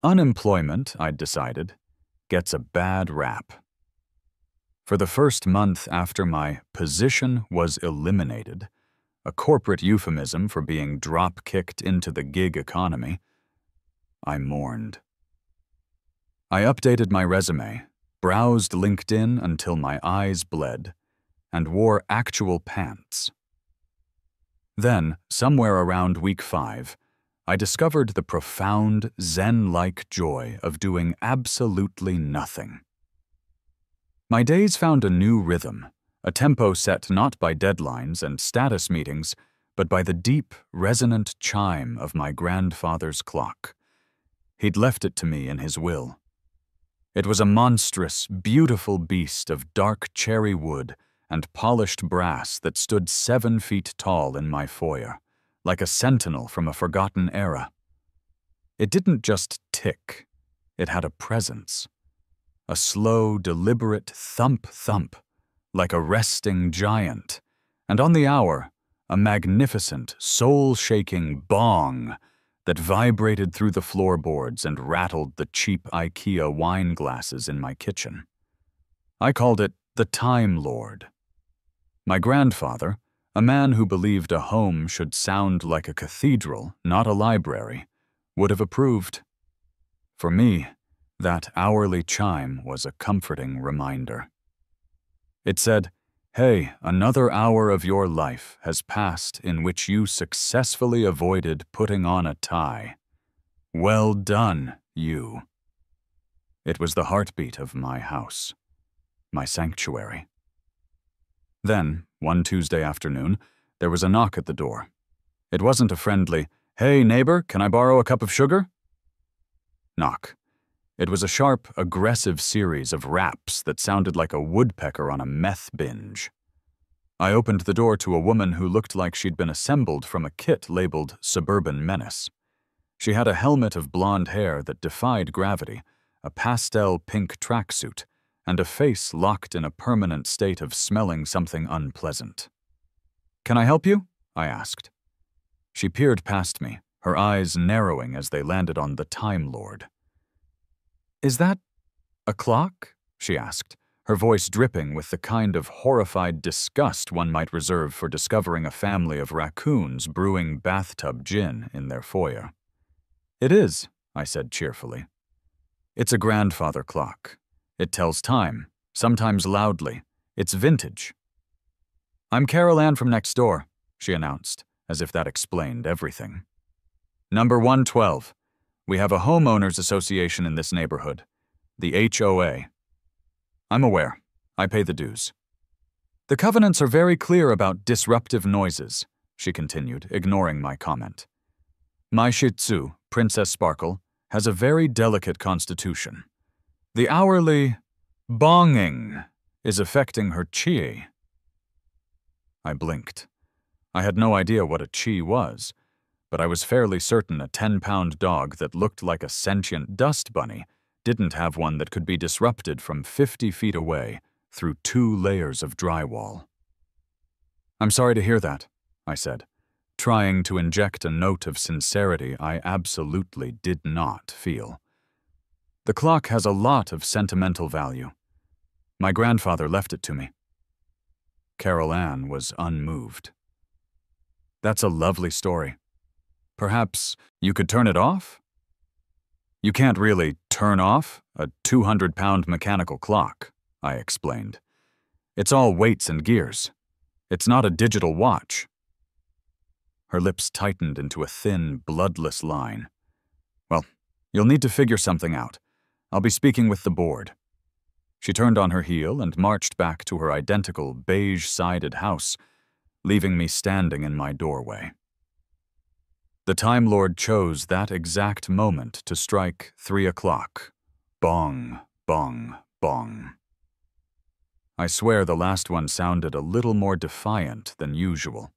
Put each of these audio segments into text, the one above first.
Unemployment, I'd decided, gets a bad rap. For the first month after my position was eliminated, a corporate euphemism for being drop-kicked into the gig economy, I mourned. I updated my resume, browsed LinkedIn until my eyes bled, and wore actual pants. Then, somewhere around week 5, I discovered the profound, zen-like joy of doing absolutely nothing. My days found a new rhythm, a tempo set not by deadlines and status meetings, but by the deep, resonant chime of my grandfather's clock. He'd left it to me in his will. It was a monstrous, beautiful beast of dark cherry wood and polished brass that stood 7 feet tall in my foyer, like a sentinel from a forgotten era. It didn't just tick, it had a presence. A slow, deliberate thump-thump, like a resting giant, and on the hour, a magnificent, soul-shaking bong that vibrated through the floorboards and rattled the cheap IKEA wine glasses in my kitchen. I called it the Time Lord. My grandfather, a man who believed a home should sound like a cathedral, not a library, would have approved. For me, that hourly chime was a comforting reminder. It said, "Hey, another hour of your life has passed in which you successfully avoided putting on a tie. Well done, you." It was the heartbeat of my house, my sanctuary. Then, one Tuesday afternoon, there was a knock at the door. It wasn't a friendly, "Hey, neighbor, can I borrow a cup of sugar?" knock. It was a sharp, aggressive series of raps that sounded like a woodpecker on a meth binge. I opened the door to a woman who looked like she'd been assembled from a kit labeled Suburban Menace. She had a helmet of blonde hair that defied gravity, a pastel pink tracksuit, and a face locked in a permanent state of smelling something unpleasant. "Can I help you?" I asked. She peered past me, her eyes narrowing as they landed on the Time Lord. "Is that a clock?" she asked, her voice dripping with the kind of horrified disgust one might reserve for discovering a family of raccoons brewing bathtub gin in their foyer. "It is," I said cheerfully. "It's a grandfather clock. It tells time, sometimes loudly. It's vintage." "I'm Carol Ann from next door," she announced, as if that explained everything. "Number 112. We have a homeowners association in this neighborhood, the HOA. "I'm aware. I pay the dues." "The covenants are very clear about disruptive noises," she continued, ignoring my comment. "My Shih Tzu, Princess Sparkle, has a very delicate constitution. The hourly bonging is affecting her chi." I blinked. I had no idea what a chi was, but I was fairly certain a 10-pound dog that looked like a sentient dust bunny didn't have one that could be disrupted from 50 feet away through 2 layers of drywall. "I'm sorry to hear that," I said, trying to inject a note of sincerity I absolutely did not feel. "The clock has a lot of sentimental value. My grandfather left it to me." Carol Ann was unmoved. "That's a lovely story. Perhaps you could turn it off?" "You can't really turn off a 200-pound mechanical clock," I explained. "It's all weights and gears. It's not a digital watch." Her lips tightened into a thin, bloodless line. "Well, you'll need to figure something out. I'll be speaking with the board." She turned on her heel and marched back to her identical beige-sided house, leaving me standing in my doorway. The Time Lord chose that exact moment to strike 3 o'clock. Bong, bong, bong. I swear the last one sounded a little more defiant than usual.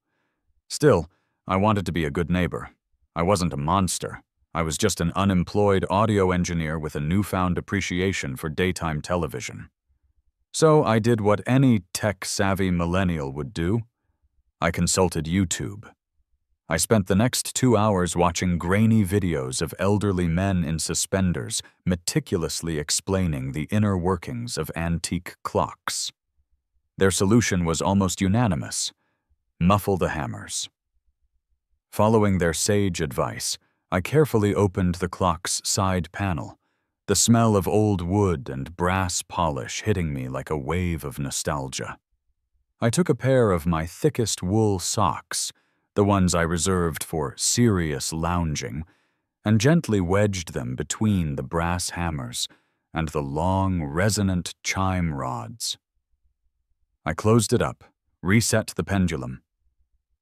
Still, I wanted to be a good neighbor. I wasn't a monster. I was just an unemployed audio engineer with a newfound appreciation for daytime television. So I did what any tech-savvy millennial would do. I consulted YouTube. I spent the next 2 hours watching grainy videos of elderly men in suspenders meticulously explaining the inner workings of antique clocks. Their solution was almost unanimous: muffle the hammers. Following their sage advice, I carefully opened the clock's side panel, the smell of old wood and brass polish hitting me like a wave of nostalgia. I took a pair of my thickest wool socks, the ones I reserved for serious lounging, and gently wedged them between the brass hammers and the long, resonant chime rods. I closed it up, reset the pendulum,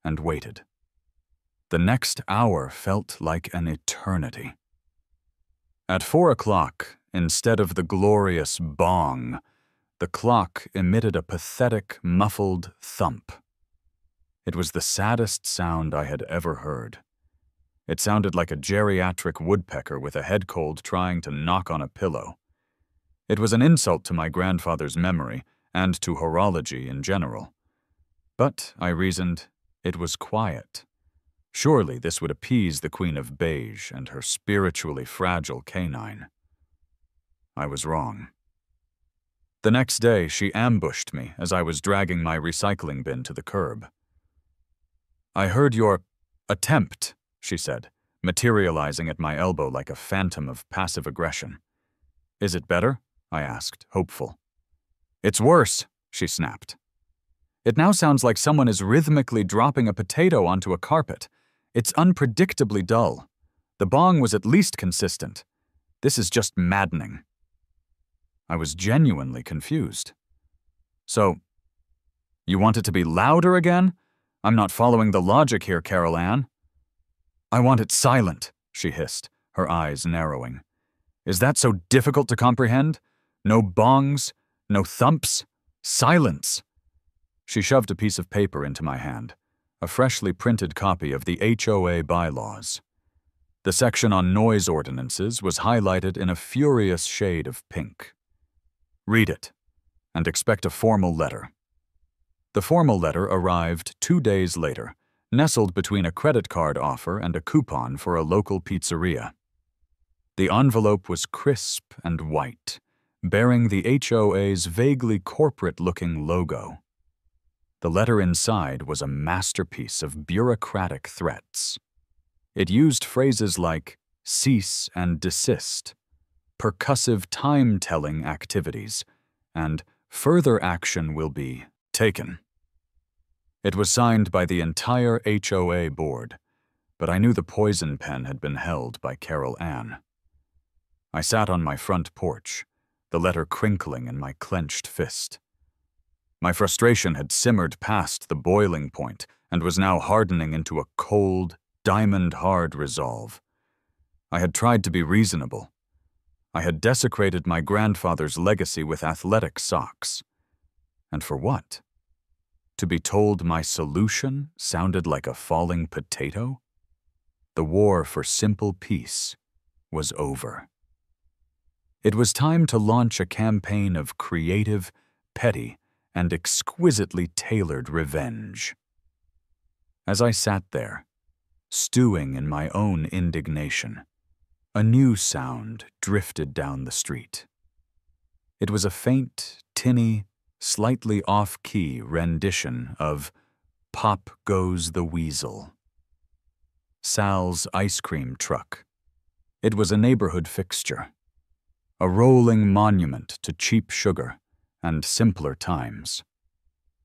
and waited. The next hour felt like an eternity. At 4 o'clock, instead of the glorious bong, the clock emitted a pathetic, muffled thump. It was the saddest sound I had ever heard. It sounded like a geriatric woodpecker with a head cold trying to knock on a pillow. It was an insult to my grandfather's memory and to horology in general. But, I reasoned, it was quiet. Surely this would appease the Queen of Beige and her spiritually fragile canine. I was wrong. The next day, she ambushed me as I was dragging my recycling bin to the curb. "I heard your attempt," she said, materializing at my elbow like a phantom of passive aggression. "Is it better?" I asked, hopeful. "It's worse," she snapped. "It now sounds like someone is rhythmically dropping a potato onto a carpet. It's unpredictably dull. The bong was at least consistent. This is just maddening." I was genuinely confused. "So, you want it to be louder again? I'm not following the logic here, Carol Ann." "I want it silent," she hissed, her eyes narrowing. "Is that so difficult to comprehend? No bongs, no thumps, silence." She shoved a piece of paper into my hand, a freshly printed copy of the HOA bylaws. The section on noise ordinances was highlighted in a furious shade of pink. "Read it, and expect a formal letter." The formal letter arrived 2 days later, nestled between a credit card offer and a coupon for a local pizzeria. The envelope was crisp and white, bearing the HOA's vaguely corporate-looking logo. The letter inside was a masterpiece of bureaucratic threats. It used phrases like cease and desist, percussive time-telling activities, and further action will be taken. It was signed by the entire HOA board, but I knew the poison pen had been held by Carol Ann. I sat on my front porch, the letter crinkling in my clenched fist. My frustration had simmered past the boiling point and was now hardening into a cold, diamond-hard resolve. I had tried to be reasonable. I had desecrated my grandfather's legacy with athletic socks. And for what? To be told my solution sounded like a falling potato? The war for simple peace was over. It was time to launch a campaign of creative, petty, and exquisitely tailored revenge. As I sat there, stewing in my own indignation, a new sound drifted down the street. It was a faint, tinny, slightly off-key rendition of "Pop Goes the Weasel." Sal's ice cream truck. It was a neighborhood fixture, a rolling monument to cheap sugar and simpler times.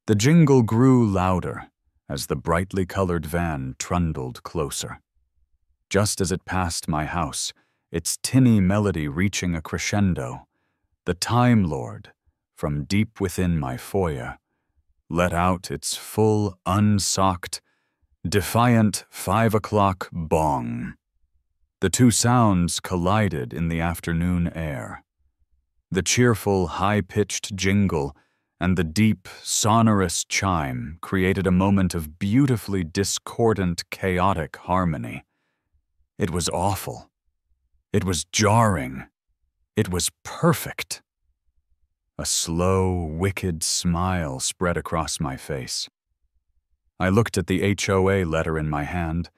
The jingle grew louder as the brightly colored van trundled closer. Just as it passed my house, its tinny melody reaching a crescendo, the Time Lord, from deep within my foyer, let out its full, unsocked, defiant 5 o'clock bong. The two sounds collided in the afternoon air. The cheerful, high-pitched jingle and the deep, sonorous chime created a moment of beautifully discordant, chaotic harmony. It was awful. It was jarring. It was perfect. A slow, wicked smile spread across my face. I looked at the HOA letter in my hand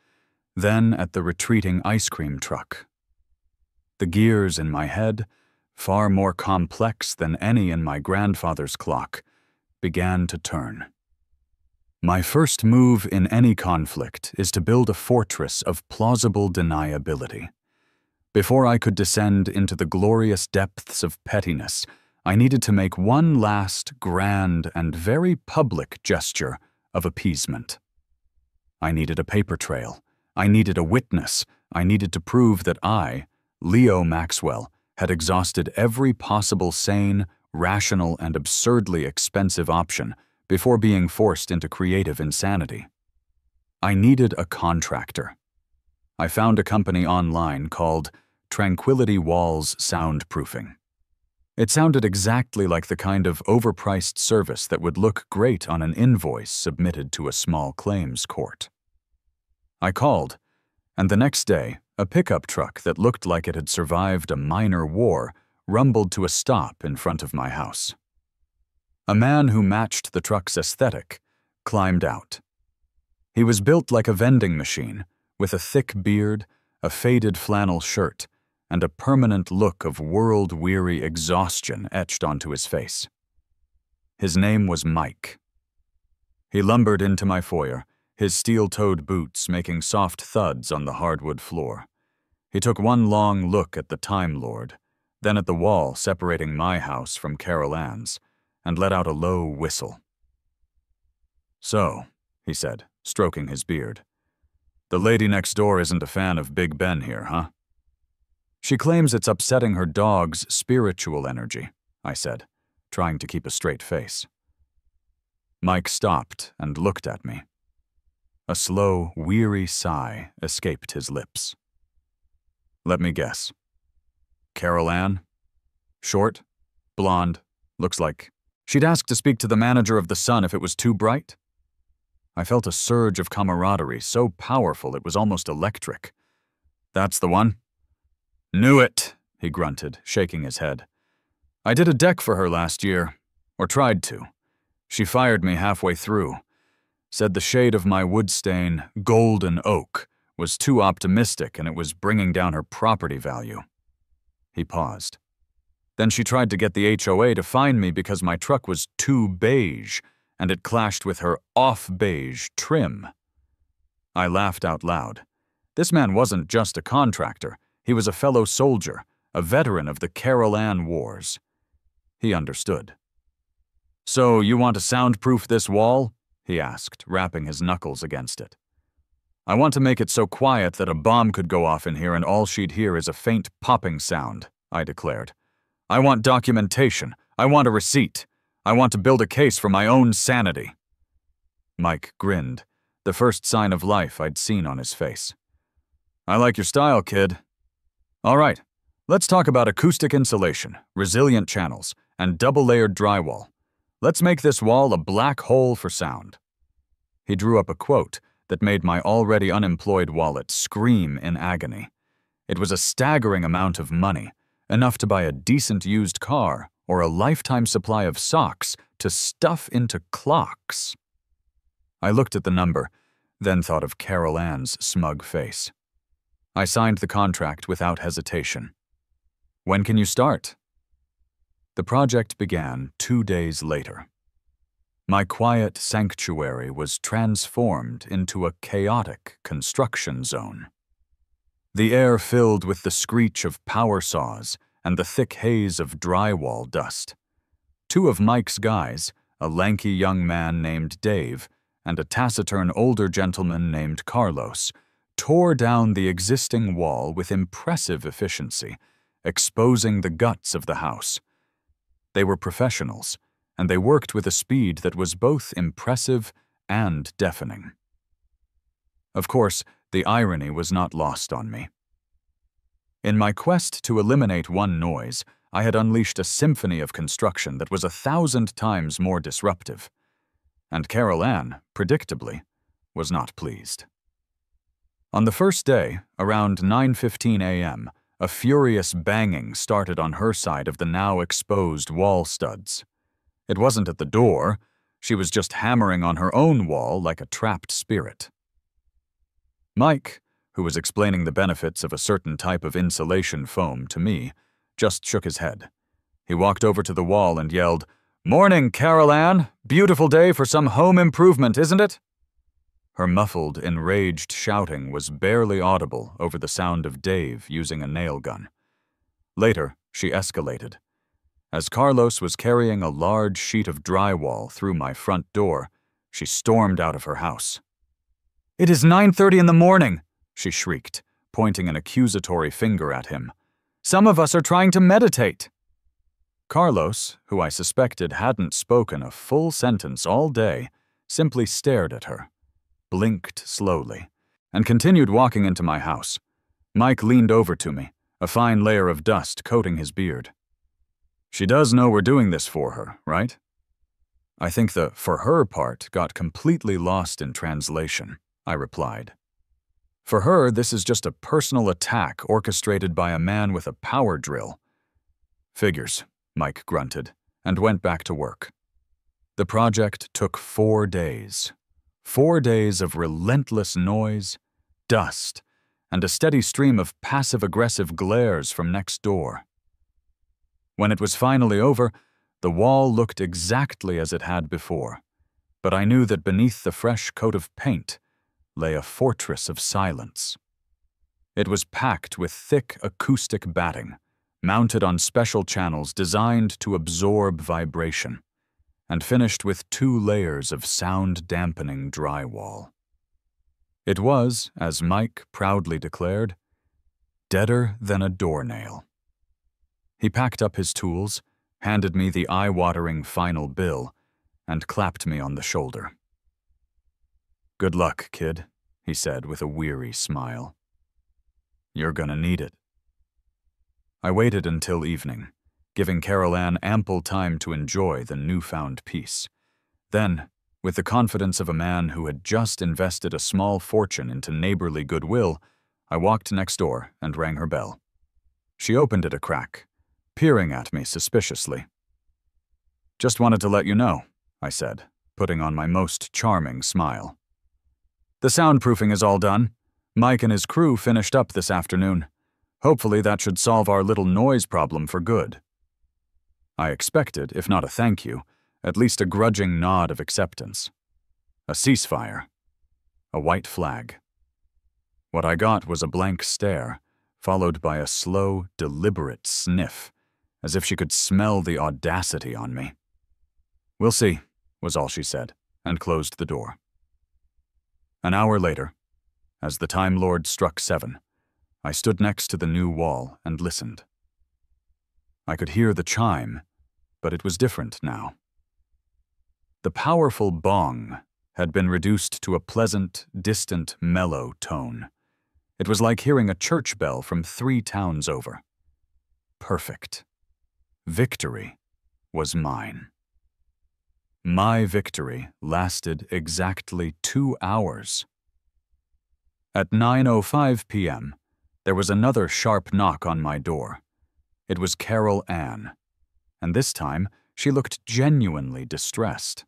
then at the retreating ice cream truck. The gears in my head, far more complex than any in my grandfather's clock, began to turn. My first move in any conflict is to build a fortress of plausible deniability. Before I could descend into the glorious depths of pettiness, I needed to make one last grand and very public gesture of appeasement. I needed a paper trail. I needed a witness. I needed to prove that I, Leo Maxwell, had exhausted every possible sane, rational, and absurdly expensive option before being forced into creative insanity. I needed a contractor. I found a company online called Tranquility Walls Soundproofing. It sounded exactly like the kind of overpriced service that would look great on an invoice submitted to a small claims court. I called, and the next day, a pickup truck that looked like it had survived a minor war rumbled to a stop in front of my house. A man who matched the truck's aesthetic climbed out. He was built like a vending machine, with a thick beard, a faded flannel shirt, and a permanent look of world-weary exhaustion etched onto his face. His name was Mike. He lumbered into my foyer, his steel-toed boots making soft thuds on the hardwood floor. He took one long look at the Time Lord, then at the wall separating my house from Carol Ann's, and let out a low whistle. "So," he said, stroking his beard, "the lady next door isn't a fan of Big Ben here, huh?" "She claims it's upsetting her dog's spiritual energy," I said, trying to keep a straight face. Mike stopped and looked at me. A slow, weary sigh escaped his lips. "Let me guess. Carol Ann? Short? Blonde? Looks like she'd ask to speak to the manager of the Sun if it was too bright?" I felt a surge of camaraderie so powerful it was almost electric. "That's the one." "Knew it," he grunted, shaking his head. "I did a deck for her last year, or tried to. She fired me halfway through. Said the shade of my wood stain, golden oak, was too optimistic and it was bringing down her property value." He paused. "Then she tried to get the HOA to fine me because my truck was too beige, and it clashed with her off-beige trim." I laughed out loud. This man wasn't just a contractor. He was a fellow soldier, a veteran of the Carol Ann Wars. He understood. "So you want to soundproof this wall?" he asked, rapping his knuckles against it. "I want to make it so quiet that a bomb could go off in here and all she'd hear is a faint popping sound," I declared. "I want documentation. I want a receipt. I want to build a case for my own sanity." Mike grinned, the first sign of life I'd seen on his face. "I like your style, kid. All right, let's talk about acoustic insulation, resilient channels, and double-layered drywall. Let's make this wall a black hole for sound." He drew up a quote that made my already unemployed wallet scream in agony. It was a staggering amount of money, enough to buy a decent used car or a lifetime supply of socks to stuff into clocks. I looked at the number, then thought of Carol Ann's smug face. I signed the contract without hesitation. "When can you start?" The project began 2 days later. My quiet sanctuary was transformed into a chaotic construction zone. The air filled with the screech of power saws and the thick haze of drywall dust. 2 of Mike's guys, a lanky young man named Dave and a taciturn older gentleman named Carlos, tore down the existing wall with impressive efficiency, exposing the guts of the house. They were professionals, and they worked with a speed that was both impressive and deafening. Of course, the irony was not lost on me. In my quest to eliminate one noise, I had unleashed a symphony of construction that was 1,000 times more disruptive. And Carol Ann, predictably, was not pleased. On the first day, around 9:15 a.m., a furious banging started on her side of the now exposed wall studs. It wasn't at the door. She was just hammering on her own wall like a trapped spirit. Mike, who was explaining the benefits of a certain type of insulation foam to me, just shook his head. He walked over to the wall and yelled, "Morning, Carol Ann! Beautiful day for some home improvement, isn't it?" Her muffled, enraged shouting was barely audible over the sound of Dave using a nail gun. Later, she escalated. As Carlos was carrying a large sheet of drywall through my front door, she stormed out of her house. "It is 9:30 in the morning," she shrieked, pointing an accusatory finger at him. "Some of us are trying to meditate." Carlos, who I suspected hadn't spoken a full sentence all day, simply stared at her, blinked slowly, and continued walking into my house. Mike leaned over to me, a fine layer of dust coating his beard. "She does know we're doing this for her, right?" I think the "for her" part got completely lost in translation, I replied. "For her, this is just a personal attack orchestrated by a man with a power drill." "Figures," Mike grunted, and went back to work. The project took 4 days. 4 days of relentless noise, dust, and a steady stream of passive-aggressive glares from next door. When it was finally over, the wall looked exactly as it had before, but I knew that beneath the fresh coat of paint lay a fortress of silence. It was packed with thick acoustic batting, mounted on special channels designed to absorb vibration, and finished with 2 layers of sound-dampening drywall. It was, as Mike proudly declared, deader than a doornail. He packed up his tools, handed me the eye-watering final bill, and clapped me on the shoulder. "Good luck, kid," he said with a weary smile. "You're gonna need it." I waited until evening, giving Carol Ann ample time to enjoy the newfound peace. Then, with the confidence of a man who had just invested a small fortune into neighborly goodwill, I walked next door and rang her bell. She opened it a crack, peering at me suspiciously. "Just wanted to let you know," I said, putting on my most charming smile. "The soundproofing is all done. Mike and his crew finished up this afternoon. Hopefully that should solve our little noise problem for good." I expected, if not a thank you, at least a grudging nod of acceptance. A ceasefire. A white flag. What I got was a blank stare, followed by a slow, deliberate sniff, as if she could smell the audacity on me. "We'll see," was all she said, and closed the door. An hour later, as the Time Lord struck 7, I stood next to the new wall and listened. I could hear the chime, but it was different now. The powerful bong had been reduced to a pleasant, distant, mellow tone. It was like hearing a church bell from 3 towns over. Perfect. Victory was mine. My victory lasted exactly 2 hours. At 9:05 p.m., there was another sharp knock on my door. It was Carol Ann, and this time she looked genuinely distressed.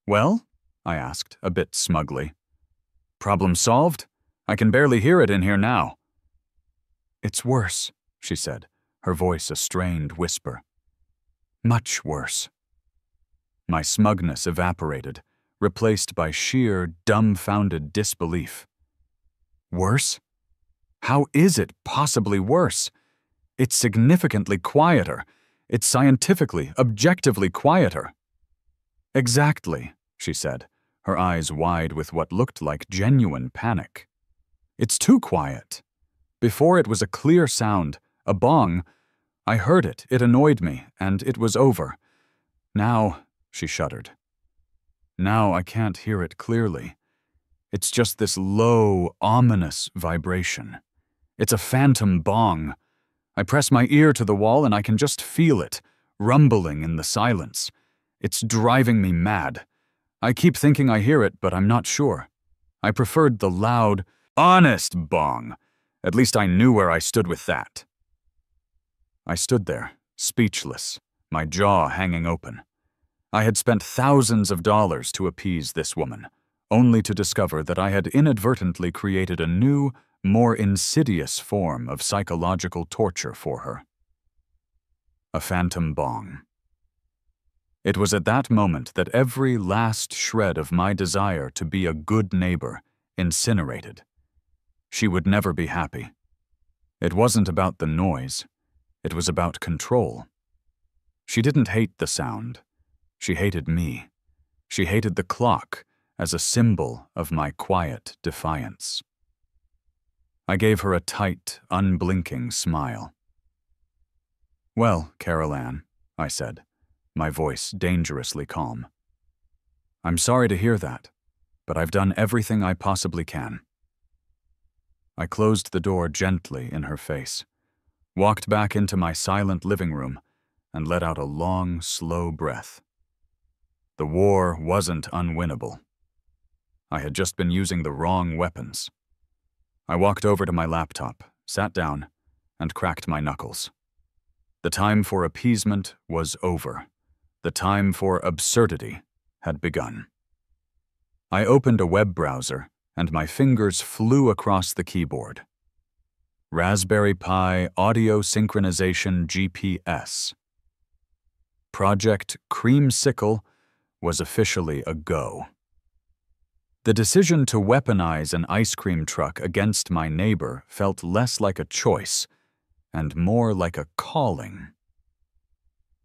"Well?" I asked, a bit smugly. "Problem solved? I can barely hear it in here now." "It's worse," she said, her voice a strained whisper. "Much worse." My smugness evaporated, replaced by sheer, dumbfounded disbelief. "Worse? How is it possibly worse? It's significantly quieter. It's scientifically, objectively quieter." "Exactly," she said, her eyes wide with what looked like genuine panic. "It's too quiet. Before it was a clear sound, a bong. I heard it, it annoyed me, and it was over. Now," she shuddered. "Now I can't hear it clearly. It's just this low, ominous vibration. It's a phantom bong. I press my ear to the wall and I can just feel it, rumbling in the silence. It's driving me mad. I keep thinking I hear it, but I'm not sure. I preferred the loud, honest bong. At least I knew where I stood with that." I stood there, speechless, my jaw hanging open. I had spent thousands of dollars to appease this woman, only to discover that I had inadvertently created a new, more insidious form of psychological torture for her. A phantom bong. It was at that moment that every last shred of my desire to be a good neighbor incinerated. She would never be happy. It wasn't about the noise. It was about control. She didn't hate the sound. She hated me. She hated the clock as a symbol of my quiet defiance. I gave her a tight, unblinking smile. "Well, Carol Ann," I said, my voice dangerously calm. "I'm sorry to hear that, but I've done everything I possibly can." I closed the door gently in her face, walked back into my silent living room, and let out a long, slow breath. The war wasn't unwinnable. I had just been using the wrong weapons. I walked over to my laptop, sat down, and cracked my knuckles. The time for appeasement was over. The time for absurdity had begun. I opened a web browser, and my fingers flew across the keyboard. Raspberry Pi Audio Synchronization GPS. Project Creamsicle was officially a go. The decision to weaponize an ice cream truck against my neighbor felt less like a choice and more like a calling.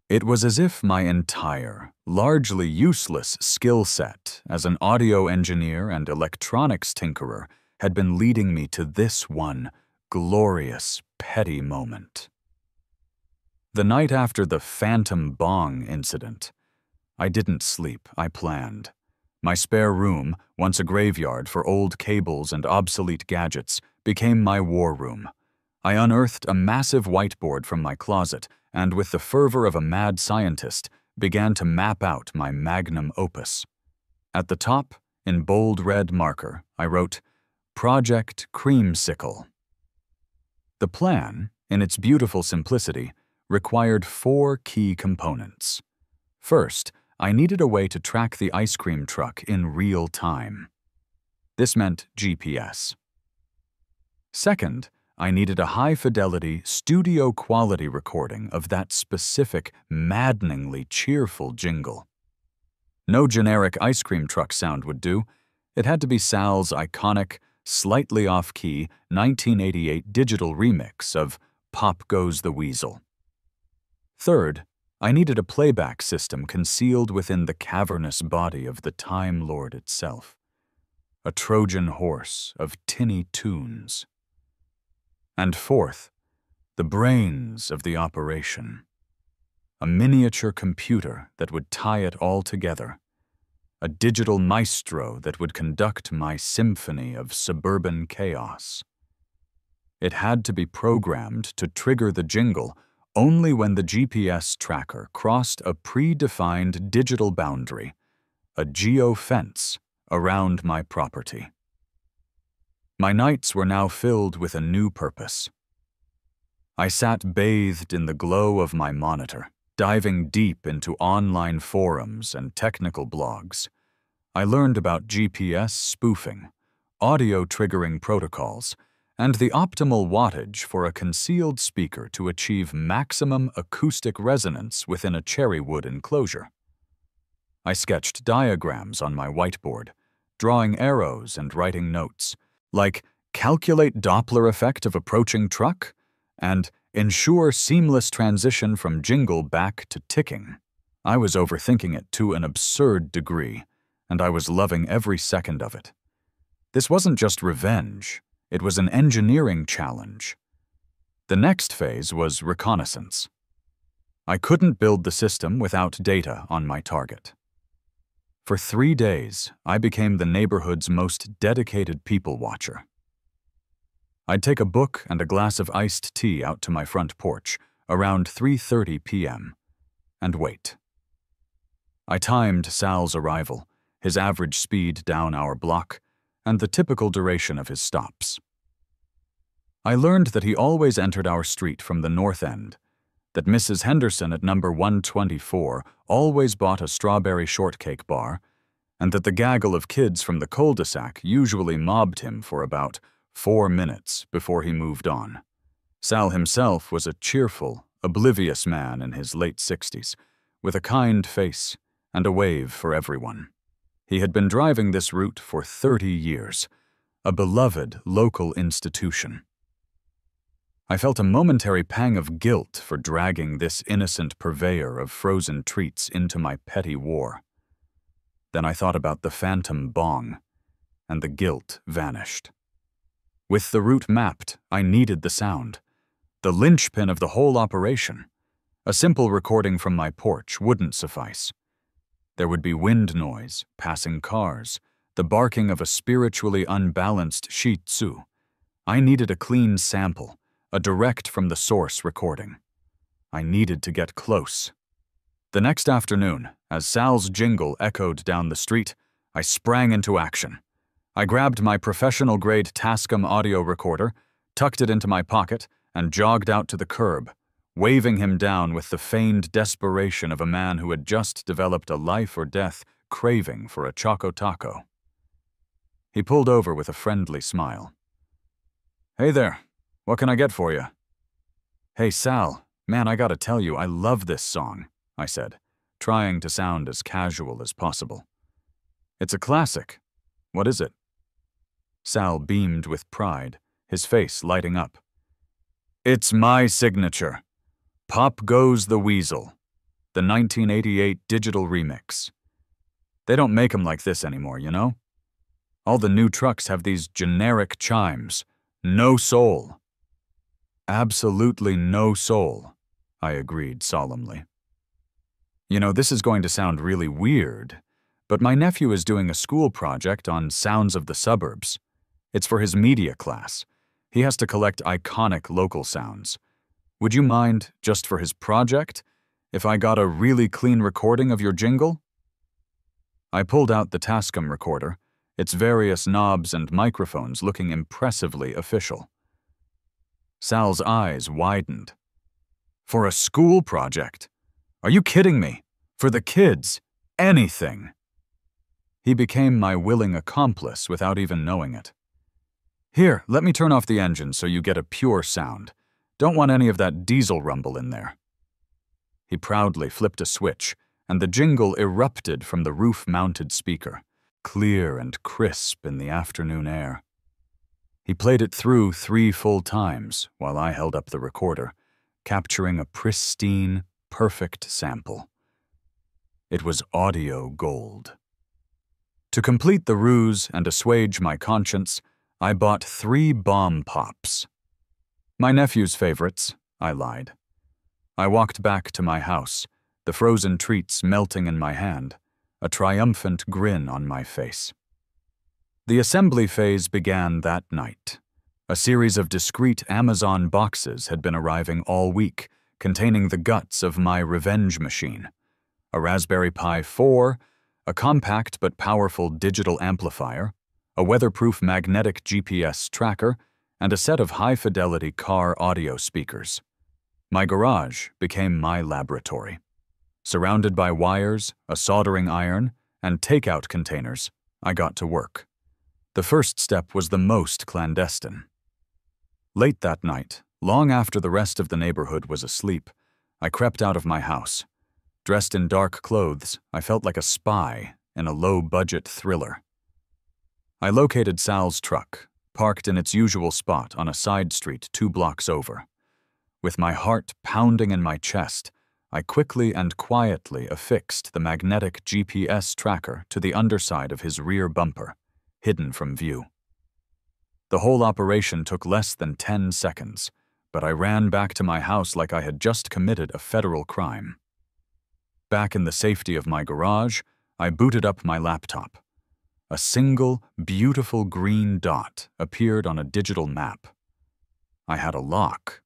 It was as if my entire, largely useless skill set as an audio engineer and electronics tinkerer had been leading me to this one glorious, petty moment. The night after the phantom bong incident, I didn't sleep, I planned. My spare room, once a graveyard for old cables and obsolete gadgets, became my war room. I unearthed a massive whiteboard from my closet and, with the fervor of a mad scientist, began to map out my magnum opus. At the top, in bold red marker, I wrote, Project Creamsicle. The plan, in its beautiful simplicity, required 4 key components. First, I needed a way to track the ice cream truck in real time. This meant GPS. Second, I needed a high-fidelity, studio-quality recording of that specific, maddeningly cheerful jingle. No generic ice cream truck sound would do. It had to be Sal's iconic, slightly off-key 1988 digital remix of Pop Goes the Weasel. Third, I needed a playback system concealed within the cavernous body of the Time Lord itself. A Trojan horse of tinny tunes. And fourth, the brains of the operation. A miniature computer that would tie it all together. A digital maestro that would conduct my symphony of suburban chaos. It had to be programmed to trigger the jingle only when the GPS tracker crossed a predefined digital boundary, a geo-fence around my property. My nights were now filled with a new purpose. I sat bathed in the glow of my monitor, diving deep into online forums and technical blogs. I learned about GPS spoofing, audio triggering protocols, and the optimal wattage for a concealed speaker to achieve maximum acoustic resonance within a cherrywood enclosure. I sketched diagrams on my whiteboard, drawing arrows and writing notes, like calculate Doppler effect of approaching truck and ensure seamless transition from jingle back to ticking. I was overthinking it to an absurd degree, and I was loving every second of it. This wasn't just revenge. It was an engineering challenge. The next phase was reconnaissance. I couldn't build the system without data on my target. For 3 days, I became the neighborhood's most dedicated people watcher. I'd take a book and a glass of iced tea out to my front porch around 3:30 p.m. and wait. I timed Sal's arrival, his average speed down our block, and the typical duration of his stops. I learned that he always entered our street from the north end, that Mrs. Henderson at number 124 always bought a strawberry shortcake bar, and that the gaggle of kids from the cul-de-sac usually mobbed him for about 4 minutes before he moved on. Sal himself was a cheerful, oblivious man in his late 60s, with a kind face and a wave for everyone. He had been driving this route for 30 years, a beloved local institution. I felt a momentary pang of guilt for dragging this innocent purveyor of frozen treats into my petty war. Then I thought about the phantom bong, and the guilt vanished. With the route mapped, I needed the sound, the linchpin of the whole operation. A simple recording from my porch wouldn't suffice. There would be wind noise, passing cars, the barking of a spiritually unbalanced Shih Tzu. I needed a clean sample, a direct from the source recording. I needed to get close. The next afternoon, as Sal's jingle echoed down the street, I sprang into action. I grabbed my professional-grade Tascam audio recorder, tucked it into my pocket, and jogged out to the curb, waving him down with the feigned desperation of a man who had just developed a life-or-death craving for a Choco Taco. He pulled over with a friendly smile. "Hey there, what can I get for you?" "Hey, Sal, man, I gotta tell you, I love this song," I said, trying to sound as casual as possible. "It's a classic. What is it?" Sal beamed with pride, his face lighting up. "It's my signature. Pop Goes the Weasel, the 1988 digital remix. They don't make them like this anymore, you know? All the new trucks have these generic chimes. No soul." "Absolutely no soul," I agreed solemnly. "You know, this is going to sound really weird, but my nephew is doing a school project on sounds of the suburbs. It's for his media class. He has to collect iconic local sounds. Would you mind, just for his project, if I got a really clean recording of your jingle?" I pulled out the Tascam recorder, its various knobs and microphones looking impressively official. Sal's eyes widened. "For a school project? Are you kidding me? For the kids? Anything!" He became my willing accomplice without even knowing it. "Here, let me turn off the engine so you get a pure sound. Don't want any of that diesel rumble in there." He proudly flipped a switch, and the jingle erupted from the roof-mounted speaker, clear and crisp in the afternoon air. He played it through 3 full times while I held up the recorder, capturing a pristine, perfect sample. It was audio gold. To complete the ruse and assuage my conscience, I bought 3 bomb pops. "My nephew's favorites," I lied. I walked back to my house, the frozen treats melting in my hand, a triumphant grin on my face. The assembly phase began that night. A series of discreet Amazon boxes had been arriving all week, containing the guts of my revenge machine. A Raspberry Pi 4, a compact but powerful digital amplifier, a weatherproof magnetic GPS tracker, and a set of high-fidelity car audio speakers. My garage became my laboratory. Surrounded by wires, a soldering iron, and takeout containers, I got to work. The first step was the most clandestine. Late that night, long after the rest of the neighborhood was asleep, I crept out of my house. Dressed in dark clothes, I felt like a spy in a low-budget thriller. I located Sal's truck, parked in its usual spot on a side street 2 blocks over. With my heart pounding in my chest, I quickly and quietly affixed the magnetic GPS tracker to the underside of his rear bumper, hidden from view. The whole operation took less than 10 seconds, but I ran back to my house like I had just committed a federal crime. Back in the safety of my garage, I booted up my laptop. A single, beautiful green dot appeared on a digital map. I had a lock.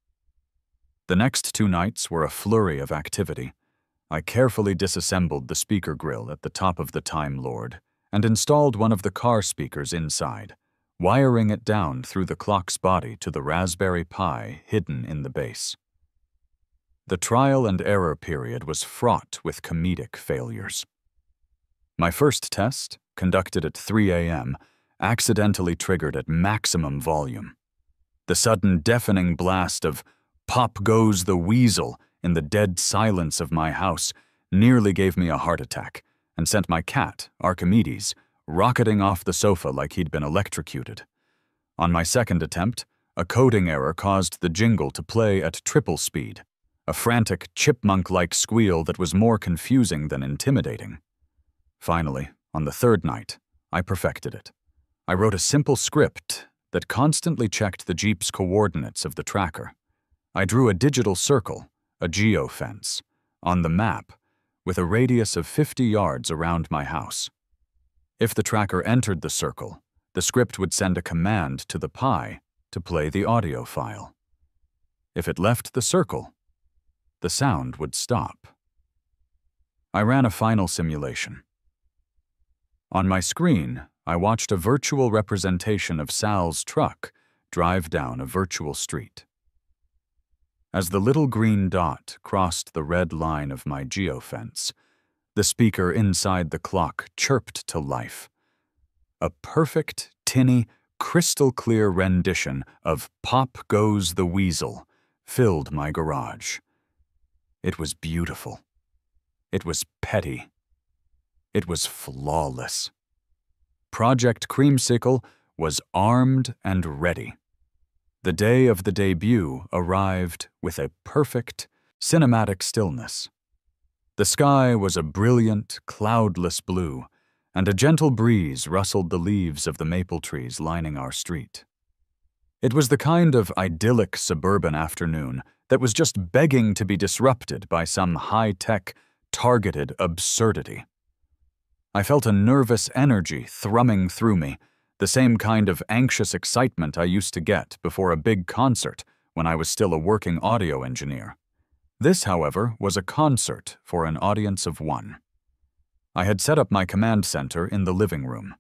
The next 2 nights were a flurry of activity. I carefully disassembled the speaker grill at the top of the Time Lord and installed one of the car speakers inside, wiring it down through the clock's body to the Raspberry Pi hidden in the base. The trial and error period was fraught with comedic failures. My first test, conducted at 3 a.m., accidentally triggered at maximum volume. The sudden deafening blast of "Pop Goes the Weasel" in the dead silence of my house nearly gave me a heart attack and sent my cat, Archimedes, rocketing off the sofa like he'd been electrocuted. On my second attempt, a coding error caused the jingle to play at triple speed, a frantic chipmunk-like squeal that was more confusing than intimidating. Finally, on the third night, I perfected it. I wrote a simple script that constantly checked the Jeep's coordinates of the tracker. I drew a digital circle, a geofence, on the map with a radius of 50 yards around my house. If the tracker entered the circle, the script would send a command to the Pi to play the audio file. If it left the circle, the sound would stop. I ran a final simulation. On my screen, I watched a virtual representation of Sal's truck drive down a virtual street. As the little green dot crossed the red line of my geofence, the speaker inside the clock chirped to life. A perfect, tinny, crystal-clear rendition of "Pop Goes the Weasel" filled my garage. It was beautiful. It was petty. It was flawless. Project Creamsicle was armed and ready. The day of the debut arrived with a perfect, cinematic stillness. The sky was a brilliant, cloudless blue, and a gentle breeze rustled the leaves of the maple trees lining our street. It was the kind of idyllic suburban afternoon that was just begging to be disrupted by some high-tech, targeted absurdity. I felt a nervous energy thrumming through me, the same kind of anxious excitement I used to get before a big concert when I was still a working audio engineer. This, however, was a concert for an audience of one. I had set up my command center in the living room.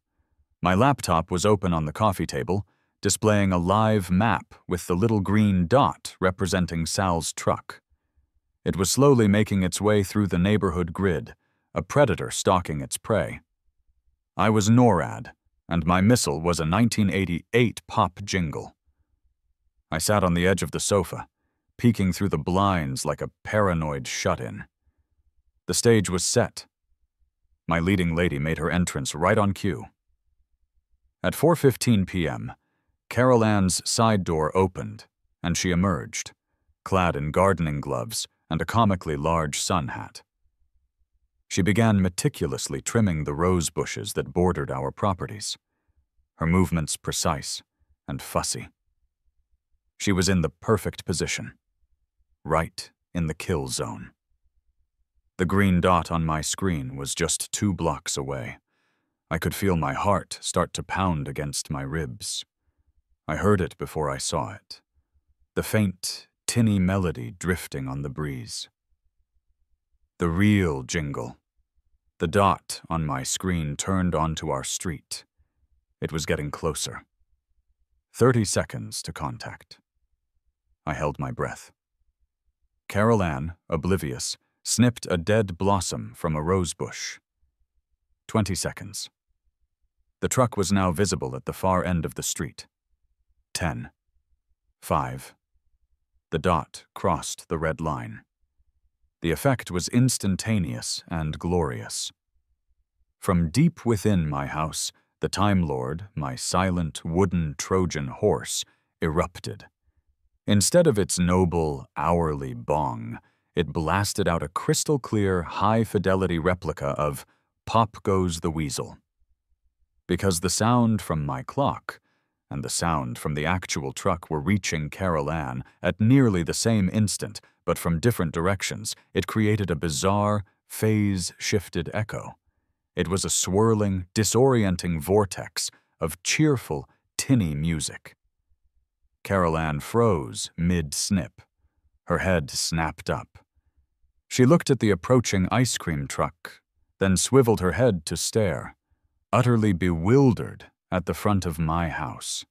My laptop was open on the coffee table, displaying a live map with the little green dot representing Sal's truck. It was slowly making its way through the neighborhood grid, a predator stalking its prey. I was NORAD, and my missile was a 1988 pop jingle. I sat on the edge of the sofa, peeking through the blinds like a paranoid shut-in. The stage was set. My leading lady made her entrance right on cue. At 4:15 p.m., Carol Ann's side door opened, and she emerged, clad in gardening gloves and a comically large sun hat. She began meticulously trimming the rose bushes that bordered our properties, her movements precise and fussy. She was in the perfect position, right in the kill zone. The green dot on my screen was just 2 blocks away. I could feel my heart start to pound against my ribs. I heard it before I saw it, the faint, tinny melody drifting on the breeze. The real jingle. The dot on my screen turned onto our street. It was getting closer. 30 seconds to contact. I held my breath. Carol Ann, oblivious, snipped a dead blossom from a rose bush. 20 seconds. The truck was now visible at the far end of the street. 10. 5. The dot crossed the red line. The effect was instantaneous and glorious. From deep within my house, the Time Lord, my silent wooden Trojan horse, erupted. Instead of its noble, hourly bong, it blasted out a crystal-clear, high-fidelity replica of "Pop Goes the Weasel." Because the sound from my clock and the sound from the actual truck were reaching Carol Ann at nearly the same instant, but from different directions, it created a bizarre, phase-shifted echo. It was a swirling, disorienting vortex of cheerful, tinny music. Carol Ann froze mid-snip. Her head snapped up. She looked at the approaching ice cream truck, then swiveled her head to stare, utterly bewildered at the front of my house.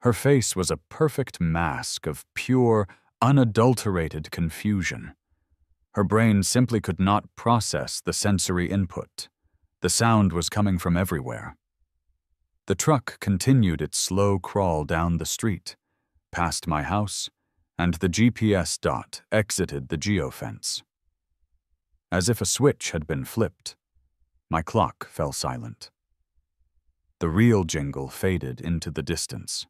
Her face was a perfect mask of pure, unadulterated confusion. Her brain simply could not process the sensory input. The sound was coming from everywhere. The truck continued its slow crawl down the street, past my house, and the GPS dot exited the geofence. As if a switch had been flipped, my clock fell silent. The real jingle faded into the distance.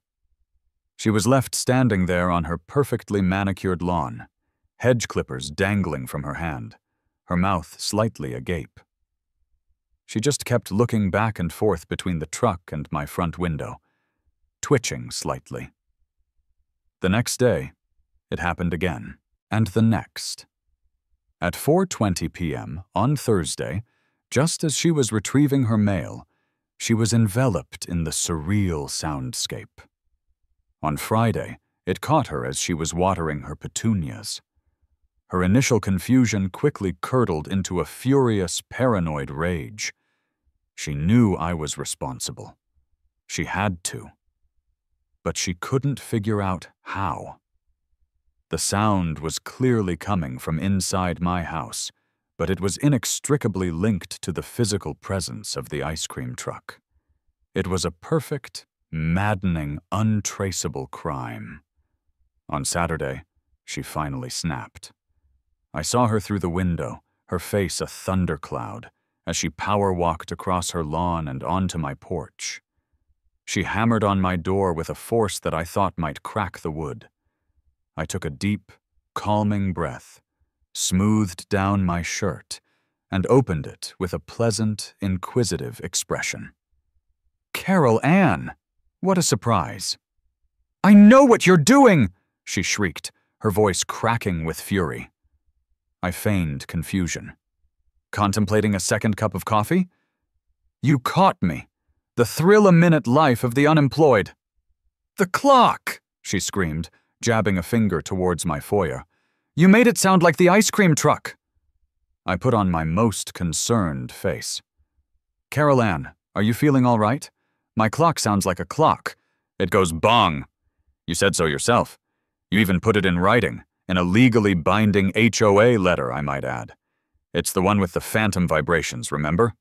She was left standing there on her perfectly manicured lawn, hedge clippers dangling from her hand, her mouth slightly agape. She just kept looking back and forth between the truck and my front window, twitching slightly. The next day, it happened again, and the next. At 4:20 p.m. on Thursday, just as she was retrieving her mail, she was enveloped in the surreal soundscape. On Friday, it caught her as she was watering her petunias. Her initial confusion quickly curdled into a furious, paranoid rage. She knew I was responsible. She had to. But she couldn't figure out how. The sound was clearly coming from inside my house, but it was inextricably linked to the physical presence of the ice cream truck. It was a perfect, maddening, untraceable crime. On Saturday, she finally snapped. I saw her through the window, her face a thundercloud, as she power-walked across her lawn and onto my porch. She hammered on my door with a force that I thought might crack the wood. I took a deep, calming breath, smoothed down my shirt, and opened it with a pleasant, inquisitive expression. "Carol Ann! What a surprise!" "I know what you're doing!" she shrieked, her voice cracking with fury. I feigned confusion. "Contemplating a second cup of coffee?" "You caught me! The thrill-a-minute life of the unemployed!" "The clock!" she screamed, jabbing a finger towards my foyer. "You made it sound like the ice cream truck!" I put on my most concerned face. "Carol Ann, are you feeling all right? My clock sounds like a clock. It goes bong. You said so yourself. You even put it in writing, in a legally binding HOA letter, I might add. It's the one with the phantom vibrations, remember?"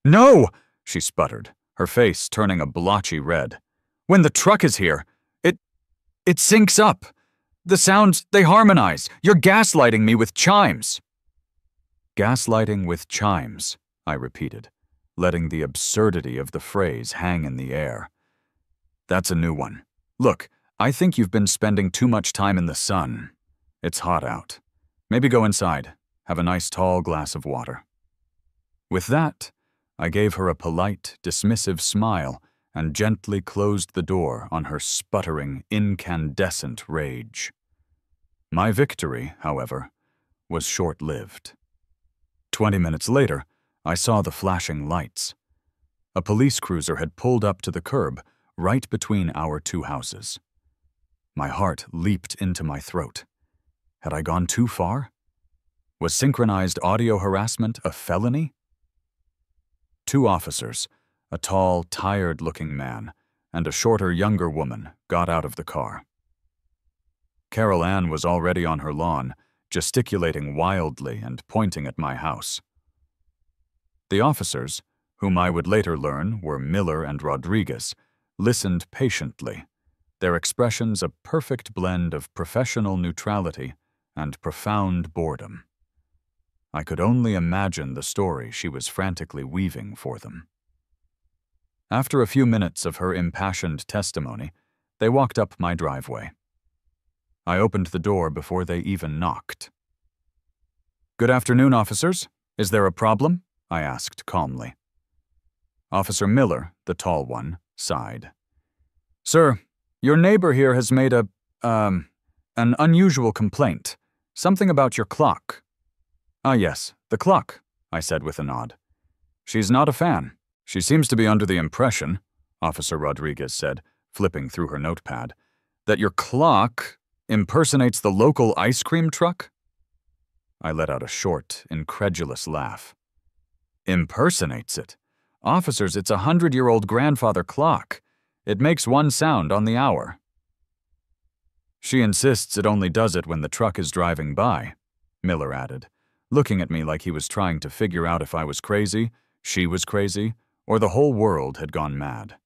"No!" she sputtered, her face turning a blotchy red. "When the truck is here, it syncs up. The sounds, they harmonize. You're gaslighting me with chimes." "Gaslighting with chimes," I repeated, letting the absurdity of the phrase hang in the air. "That's a new one. Look, I think you've been spending too much time in the sun. It's hot out. Maybe go inside, have a nice tall glass of water." With that, I gave her a polite, dismissive smile and gently closed the door on her sputtering, incandescent rage. My victory, however, was short-lived. 20 minutes later, I saw the flashing lights. A police cruiser had pulled up to the curb, right between our two houses. My heart leaped into my throat. Had I gone too far? Was synchronized audio harassment a felony? 2 officers, a tall, tired-looking man, and a shorter, younger woman, got out of the car. Carol Ann was already on her lawn, gesticulating wildly and pointing at my house. The officers, whom I would later learn were Miller and Rodriguez, listened patiently, their expressions a perfect blend of professional neutrality and profound boredom. I could only imagine the story she was frantically weaving for them. After a few minutes of her impassioned testimony, they walked up my driveway. I opened the door before they even knocked. "Good afternoon, officers. Is there a problem?" I asked calmly. Officer Miller, the tall one, sighed. "Sir, your neighbor here has made an unusual complaint. Something about your clock." "Ah, yes, the clock," I said with a nod. "She's not a fan. She seems to be under the impression," Officer Rodriguez said, flipping through her notepad, "that your clock impersonates the local ice cream truck?" I let out a short, incredulous laugh. "Impersonates it? Officers, it's a 100-year-old grandfather clock. It makes one sound on the hour." "She insists it only does it when the truck is driving by," Miller added, looking at me like he was trying to figure out if I was crazy, She was crazy, or the whole world had gone mad.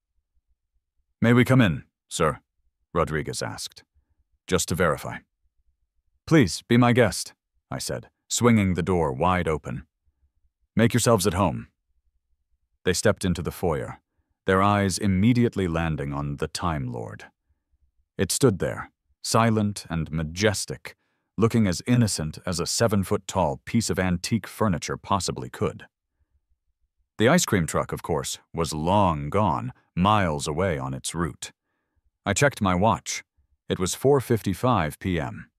"May we come in, sir?" Rodriguez asked, just to verify. "Please, be my guest," I said, swinging the door wide open. "Make yourselves at home." They stepped into the foyer, their eyes immediately landing on the Time Lord. It stood there, silent and majestic, looking as innocent as a 7-foot-tall piece of antique furniture possibly could. The ice cream truck, of course, was long gone, miles away on its route. I checked my watch. It was 4:55 p.m.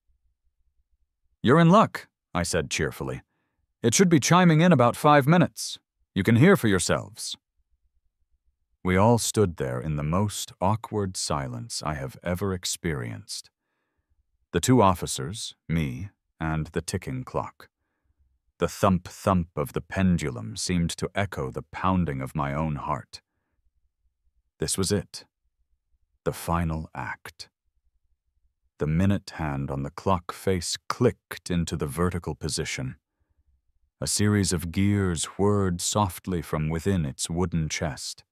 "You're in luck," I said cheerfully. "It should be chiming in about 5 minutes. You can hear for yourselves." We all stood there in the most awkward silence I have ever experienced. The two officers, me, and the ticking clock. The thump-thump of the pendulum seemed to echo the pounding of my own heart. This was it. The final act. The minute hand on the clock face clicked into the vertical position. A series of gears whirred softly from within its wooden chest.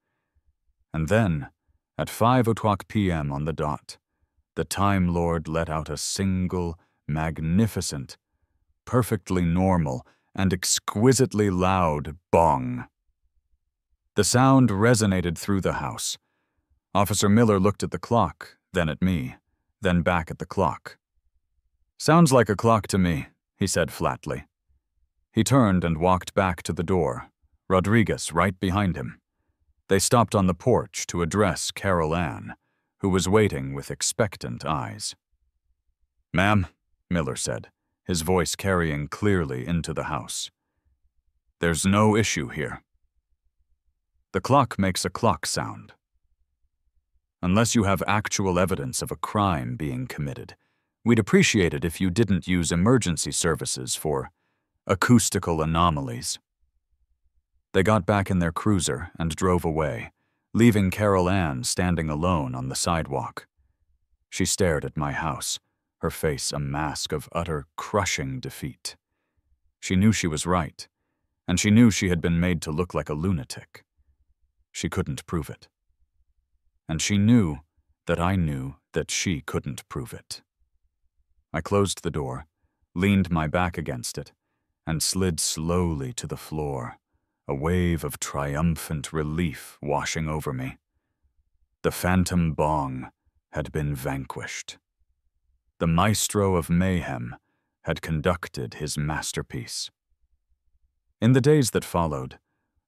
And then, at 5:00 p.m. on the dot, the Time Lord let out a single, magnificent, perfectly normal, and exquisitely loud bong. The sound resonated through the house. Officer Miller looked at the clock, then at me, then back at the clock. "Sounds like a clock to me," he said flatly. He turned and walked back to the door, Rodriguez right behind him. They stopped on the porch to address Carol Ann, who was waiting with expectant eyes. "Ma'am," Miller said, his voice carrying clearly into the house. "There's no issue here. The clock makes a clock sound. Unless you have actual evidence of a crime being committed, we'd appreciate it if you didn't use emergency services for acoustical anomalies." They got back in their cruiser and drove away, leaving Carol Ann standing alone on the sidewalk. She stared at my house, her face a mask of utter, crushing defeat. She knew she was right, and she knew she had been made to look like a lunatic. She couldn't prove it. And she knew that I knew that she couldn't prove it. I closed the door, leaned my back against it, and slid slowly to the floor, a wave of triumphant relief washing over me. The phantom bong had been vanquished. The maestro of mayhem had conducted his masterpiece. In the days that followed,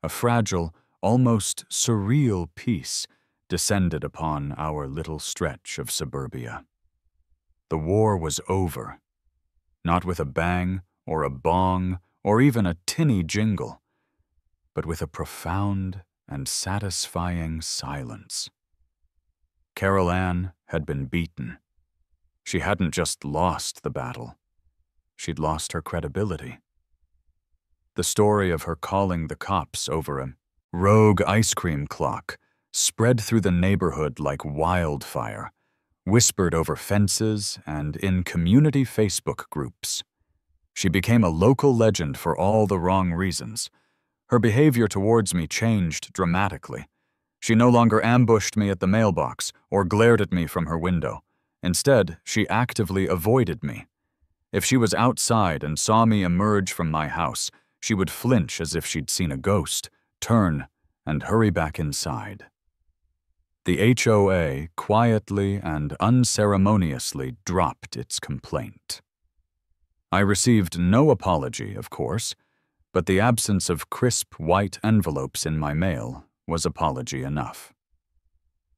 a fragile, almost surreal peace descended upon our little stretch of suburbia. The war was over, not with a bang or a bong or even a tinny jingle, but with a profound and satisfying silence. Carol Ann had been beaten. She hadn't just lost the battle. She'd lost her credibility. The story of her calling the cops over a rogue ice cream clock spread through the neighborhood like wildfire, whispered over fences and in community Facebook groups. She became a local legend for all the wrong reasons. Her behavior towards me changed dramatically. She no longer ambushed me at the mailbox or glared at me from her window. Instead, she actively avoided me. If she was outside and saw me emerge from my house, she would flinch as if she'd seen a ghost, turn, and hurry back inside. The HOA quietly and unceremoniously dropped its complaint. I received no apology, of course, but the absence of crisp white envelopes in my mail was apology enough.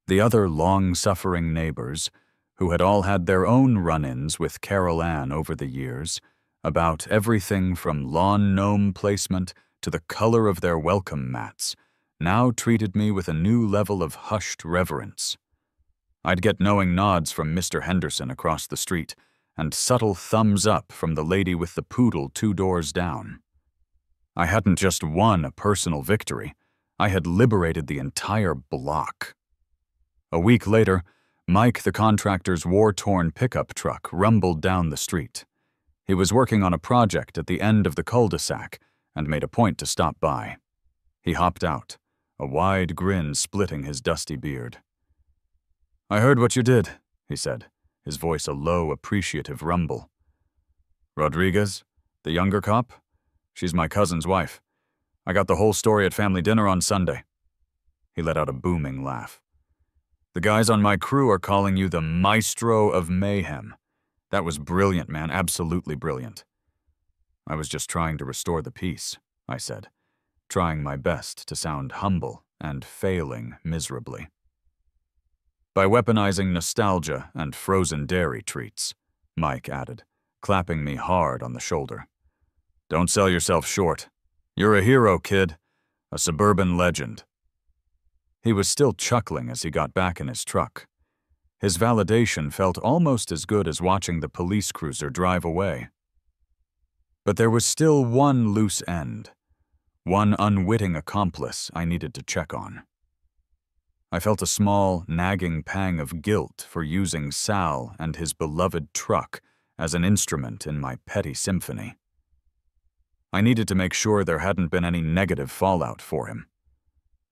The other long-suffering neighbors, who had all had their own run-ins with Carol Ann over the years, about everything from lawn gnome placement to the color of their welcome mats, now treated me with a new level of hushed reverence. I'd get knowing nods from Mr. Henderson across the street, and subtle thumbs up from the lady with the poodle 2 doors down. I hadn't just won a personal victory, I had liberated the entire block. A week later, Mike the contractor's war-torn pickup truck rumbled down the street. He was working on a project at the end of the cul-de-sac and made a point to stop by. He hopped out, a wide grin splitting his dusty beard. "I heard what you did," he said, his voice a low, appreciative rumble. "Rodriguez, the younger cop? She's my cousin's wife. I got the whole story at family dinner on Sunday." He let out a booming laugh. "The guys on my crew are calling you the maestro of mayhem. That was brilliant, man, absolutely brilliant." "I was just trying to restore the peace," I said, trying my best to sound humble and failing miserably. "By weaponizing nostalgia and frozen dairy treats," Mike added, clapping me hard on the shoulder. "Don't sell yourself short. You're a hero, kid. A suburban legend." He was still chuckling as he got back in his truck. His validation felt almost as good as watching the police cruiser drive away. But there was still one loose end, one unwitting accomplice I needed to check on. I felt a small, nagging pang of guilt for using Sal and his beloved truck as an instrument in my petty symphony. I needed to make sure there hadn't been any negative fallout for him.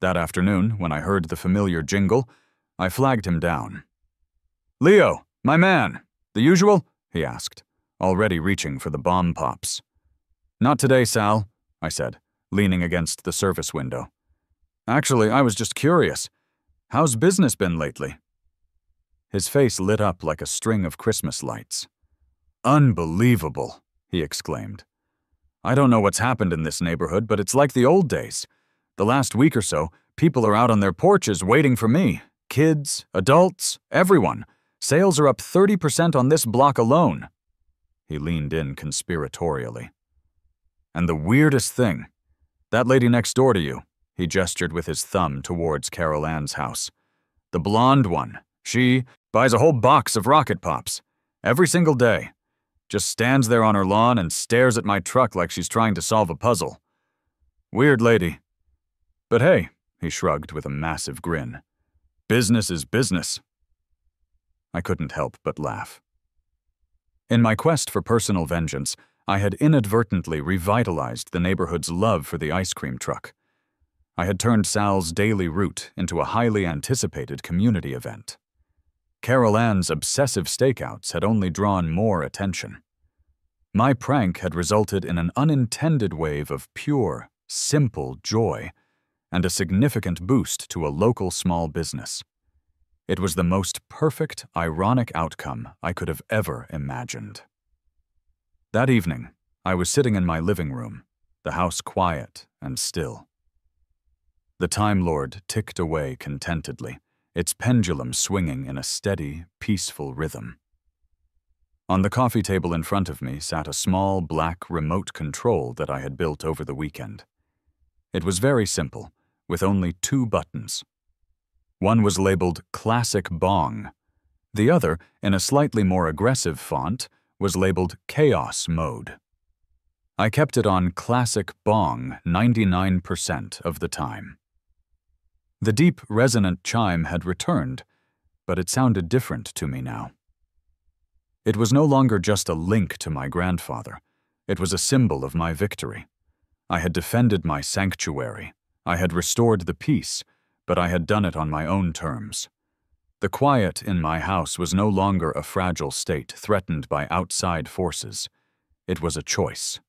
That afternoon, when I heard the familiar jingle, I flagged him down. "Leo, my man, the usual?" he asked, already reaching for the bomb pops. "Not today, Sal," I said, leaning against the service window. "Actually, I was just curious. How's business been lately?" His face lit up like a string of Christmas lights. "Unbelievable," he exclaimed. "I don't know what's happened in this neighborhood, but it's like the old days. The last week or so, people are out on their porches waiting for me. Kids, adults, everyone. Sales are up 30% on this block alone." He leaned in conspiratorially. "And the weirdest thing, that lady next door to you," he gestured with his thumb towards Carol Ann's house. "The blonde one, she buys a whole box of Rocket Pops. Every single day. Just stands there on her lawn and stares at my truck like she's trying to solve a puzzle. Weird lady. But hey," he shrugged with a massive grin, "business is business." I couldn't help but laugh. In my quest for personal vengeance, I had inadvertently revitalized the neighborhood's love for the ice cream truck. I had turned Sal's daily route into a highly anticipated community event. Carol Ann's obsessive stakeouts had only drawn more attention. My prank had resulted in an unintended wave of pure, simple joy and a significant boost to a local small business. It was the most perfect, ironic outcome I could have ever imagined. That evening, I was sitting in my living room, the house quiet and still. The Time Lord ticked away contentedly, its pendulum swinging in a steady, peaceful rhythm. On the coffee table in front of me sat a small black remote control that I had built over the weekend. It was very simple, with only 2 buttons. One was labeled Classic Bong. The other, in a slightly more aggressive font, was labeled Chaos Mode. I kept it on Classic Bong 99% of the time. The deep, resonant chime had returned, but it sounded different to me now. It was no longer just a link to my grandfather. It was a symbol of my victory. I had defended my sanctuary. I had restored the peace, but I had done it on my own terms. The quiet in my house was no longer a fragile state threatened by outside forces. It was a choice.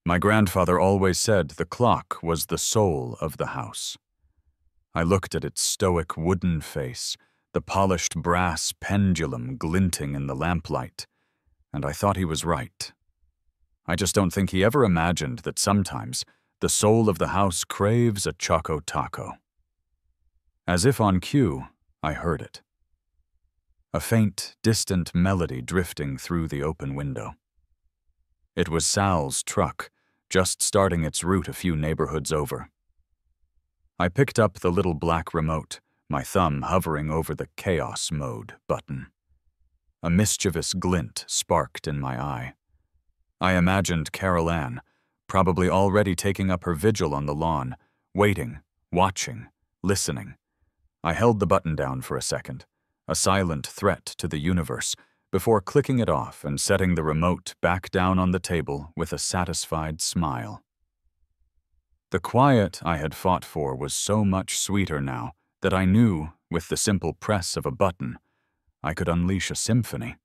My grandfather always said the clock was the soul of the house. I looked at its stoic wooden face, the polished brass pendulum glinting in the lamplight, and I thought he was right. I just don't think he ever imagined that sometimes the soul of the house craves a Choco Taco. As if on cue, I heard it. A faint, distant melody drifting through the open window. It was Sal's truck, just starting its route a few neighborhoods over. I picked up the little black remote, my thumb hovering over the Chaos Mode button. A mischievous glint sparked in my eye. I imagined Carol Ann, probably already taking up her vigil on the lawn, waiting, watching, listening. I held the button down for a second, a silent threat to the universe, before clicking it off and setting the remote back down on the table with a satisfied smile. The quiet I had fought for was so much sweeter now that I knew, with the simple press of a button, I could unleash a symphony.